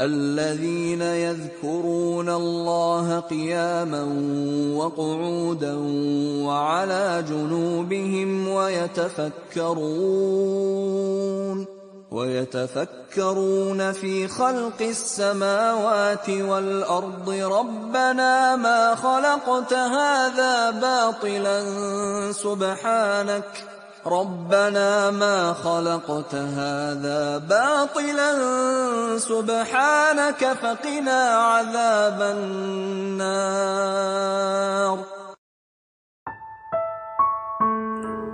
الذين يذكرون الله قياما وقعودا وعلى جنوبهم ويتفكرون في خلق السماوات والأرض ربنا ما خلقت هذا باطلا سبحانك فقنا عذاب النار.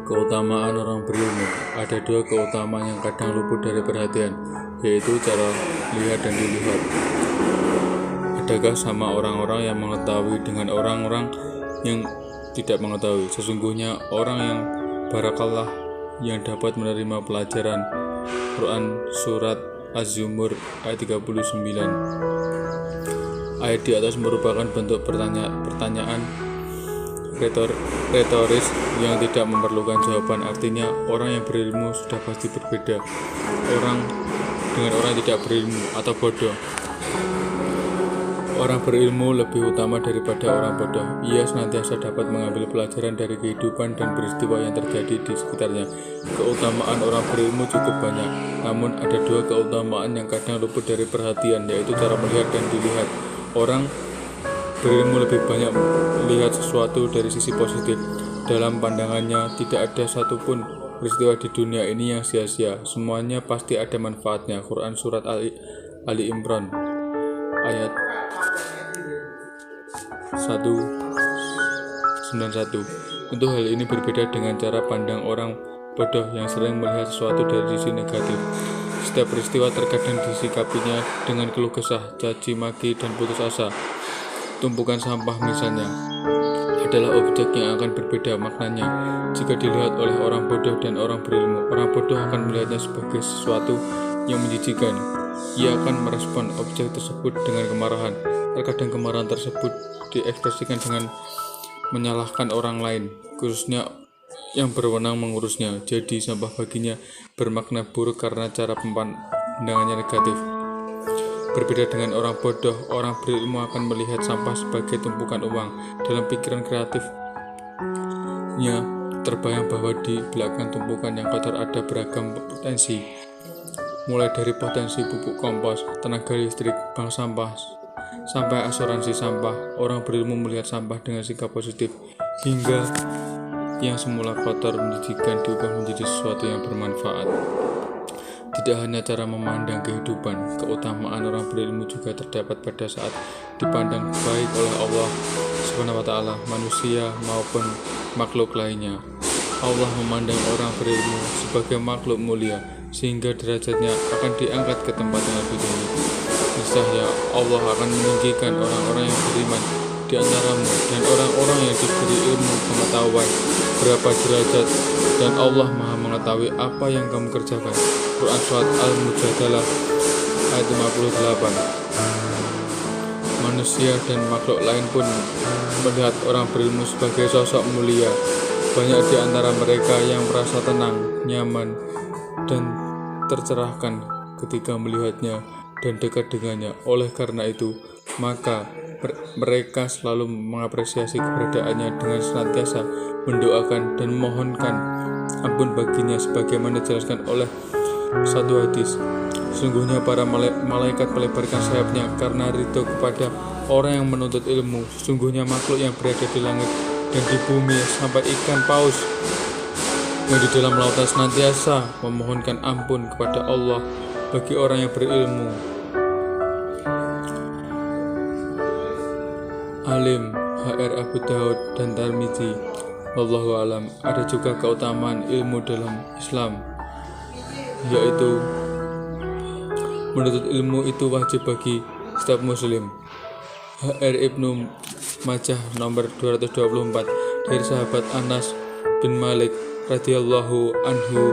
Keutamaan orang berilmu. Ada dua keutamaan yang kadang luput dari perhatian, yaitu cara lihat dan dilihat. Adakah sama orang-orang yang mengetahui dengan orang-orang yang tidak mengetahui? Sesungguhnya orang yang barakallah yang dapat menerima pelajaran Quran surat Az-Zumur ayat 39. Ayat di atas merupakan bentuk pertanyaan retoris yang tidak memerlukan jawaban. Artinya orang yang berilmu sudah pasti berbeda dengan orang yang tidak berilmu atau bodoh. Orang berilmu lebih utama daripada orang bodoh. Ia senantiasa dapat mengambil pelajaran dari kehidupan dan peristiwa yang terjadi di sekitarnya. Keutamaan orang berilmu cukup banyak, namun ada dua keutamaan yang kadang luput dari perhatian, yaitu cara melihat dan dilihat. Orang berilmu lebih banyak melihat sesuatu dari sisi positif. Dalam pandangannya, tidak ada satupun peristiwa di dunia ini yang sia-sia. Semuanya pasti ada manfaatnya. Quran surat Ali Imran ayat 191. Untuk hal ini berbeda dengan cara pandang orang bodoh yang sering melihat sesuatu dari sisi negatif. Setiap peristiwa terkadang disikapinya dengan keluh kesah, caci maki, dan putus asa. Tumpukan sampah misalnya adalah objek yang akan berbeda maknanya jika dilihat oleh orang bodoh dan orang berilmu. Orang bodoh akan melihatnya sebagai sesuatu yang menjijikan. Ia akan merespon objek tersebut dengan kemarahan. Terkadang kemarahan tersebut diekspresikan dengan menyalahkan orang lain, khususnya yang berwenang mengurusnya. Jadi sampah baginya bermakna buruk karena cara pandangannya negatif. Berbeda dengan orang bodoh, orang berilmu akan melihat sampah sebagai tumpukan uang. Dalam pikiran kreatifnya terbayang bahwa di belakang tumpukan yang kotor ada beragam potensi, mulai dari potensi pupuk kompos, tenaga listrik, bank sampah, sampai asuransi sampah. Orang berilmu melihat sampah dengan sikap positif, hingga yang semula kotor menjijikan diubah menjadi sesuatu yang bermanfaat. Tidak hanya cara memandang kehidupan, keutamaan orang berilmu juga terdapat pada saat dipandang baik oleh Allah SWT, manusia maupun makhluk lainnya. Allah memandang orang berilmu sebagai makhluk mulia, sehingga derajatnya akan diangkat ke tempat yang lebih tinggi. Niscaya Allah akan meninggikan orang-orang yang beriman di antaramu dan orang-orang yang diberi ilmu pengetahuan berapa derajat, dan Allah Maha mengetahui apa yang kamu kerjakan. Quran surat Al-Mujadalah ayat 58. Manusia dan makhluk lain pun melihat orang berilmu sebagai sosok mulia. Banyak di antara mereka yang merasa tenang, nyaman, dan tercerahkan ketika melihatnya dan dekat dengannya. Oleh karena itu, maka mereka selalu mengapresiasi keberadaannya dengan senantiasa mendoakan dan memohonkan ampun baginya, sebagaimana dijelaskan oleh satu hadis. Sesungguhnya para malaikat melebarkan sayapnya karena ridho kepada orang yang menuntut ilmu. Sesungguhnya makhluk yang berada di langit dan di bumi, sampai ikan paus yang di dalam lautan, senantiasa memohonkan ampun kepada Allah bagi orang yang berilmu. Alim, HR Abu Daud dan Tirmidzi. Wallahu alam. Ada juga keutamaan ilmu dalam Islam, yaitu menuntut ilmu itu wajib bagi setiap muslim. HR Ibnu Majah nomor 224 dari sahabat Anas bin Malik radhiyallahu anhu,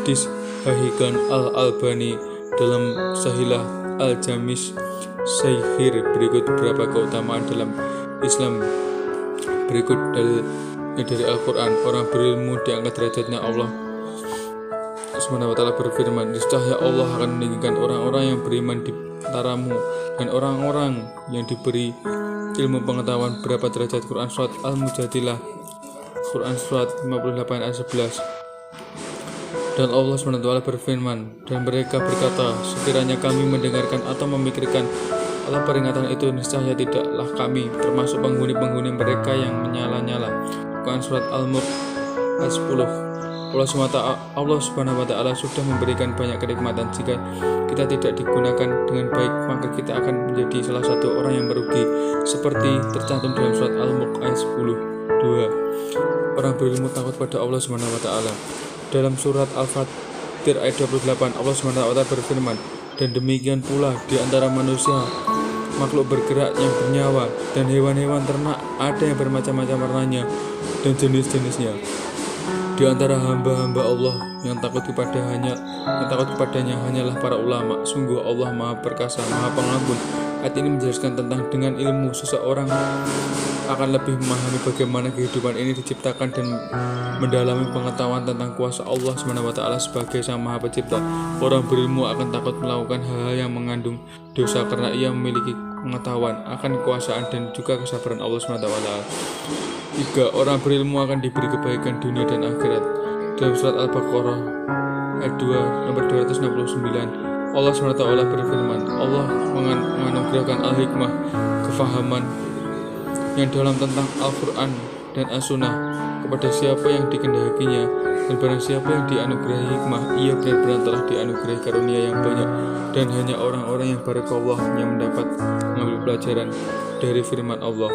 disahihkan Al-Albani dalam Sahilah Al-Jamis Sahih. Berikut beberapa keutamaan dalam Islam. Berikut dari Al-Quran. Orang berilmu diangkat derajatnya. Allah SWT berfirman, niscaya Allah akan meninggikan orang-orang yang beriman di antaramu dan orang-orang yang diberi ilmu pengetahuan. Berapa derajat? Quran Surat Al-Mujadilah Quran Surat 58 ayat 11. Dan Allah SWT berfirman, dan mereka berkata, sekiranya kami mendengarkan atau memikirkan Allah peringatan itu, niscaya tidaklah kami termasuk penghuni-penghuni mereka yang menyala-nyala. Quran Surat Al-Mulk ayat 10. Allah Subhanahu wa Ta'ala sudah memberikan banyak kenikmatan. Jika kita tidak digunakan dengan baik, maka kita akan menjadi salah satu orang yang merugi, seperti tercantum dalam surat Al-Mulk ayat 10. 2. Orang berilmu takut pada Allah Subhanahu wa Ta'ala. Dalam surat Al-Fatir ayat 28, Allah Subhanahu wa Ta'ala berfirman, dan demikian pula di antara manusia, makhluk bergerak yang bernyawa, dan hewan-hewan ternak, ada yang bermacam-macam warnanya dan jenis-jenisnya. Di antara hamba-hamba Allah yang takut kepadanya hanyalah para ulama. Sungguh Allah Maha Perkasa, Maha Pengampun. Ayat ini menjelaskan tentang dengan ilmu seseorang akan lebih memahami bagaimana kehidupan ini diciptakan dan mendalami pengetahuan tentang kuasa Allah SWT sebagai Sang Maha Pencipta. Orang berilmu akan takut melakukan hal-hal yang mengandung dosa karena ia memiliki pengetahuan akan kekuasaan dan juga kesabaran Allah SWT. 3. Orang berilmu akan diberi kebaikan dunia dan akhirat. Dalam surat Al-Baqarah ayat 2 nomor 269, Allah SWT berfirman, Allah menganugerahkan al-hikmah, kefahaman yang dalam tentang Al-Quran dan As-Sunnah kepada siapa yang dikehendakinya, dan barang siapa yang dianugerahi hikmah, ia benar-benar telah dianugerahi karunia yang banyak. Dan hanya orang-orang yang barakallah yang mendapat mengambil pelajaran dari firman Allah.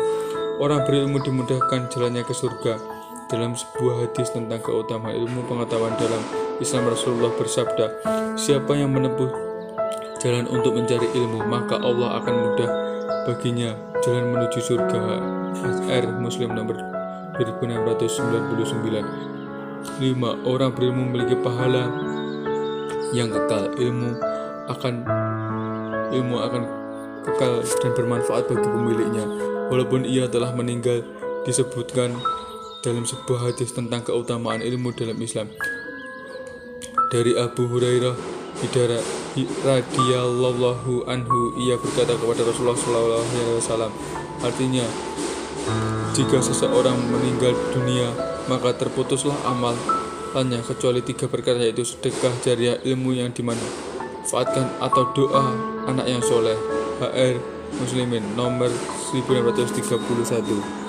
Orang berilmu dimudahkan jalannya ke surga. Dalam sebuah hadis tentang keutamaan ilmu pengetahuan dalam Islam, Rasulullah bersabda, siapa yang menempuh jalan untuk mencari ilmu, maka Allah akan mudah baginya jalan menuju surga. Muslim nomor 2699. 5. Orang berilmu memiliki pahala yang kekal. Ilmu akan kekal dan bermanfaat bagi pemiliknya walaupun ia telah meninggal. Disebutkan dalam sebuah hadis tentang keutamaan ilmu dalam Islam dari Abu Hurairah radhiyallahu anhu, ia berkata kepada Rasulullah SAW, artinya, jika seseorang meninggal dunia, maka terputuslah amalannya kecuali 3 perkara, yaitu sedekah jariah, ilmu yang dimanfaatkan, atau doa anak yang soleh. HR Muslimin nomor 1631.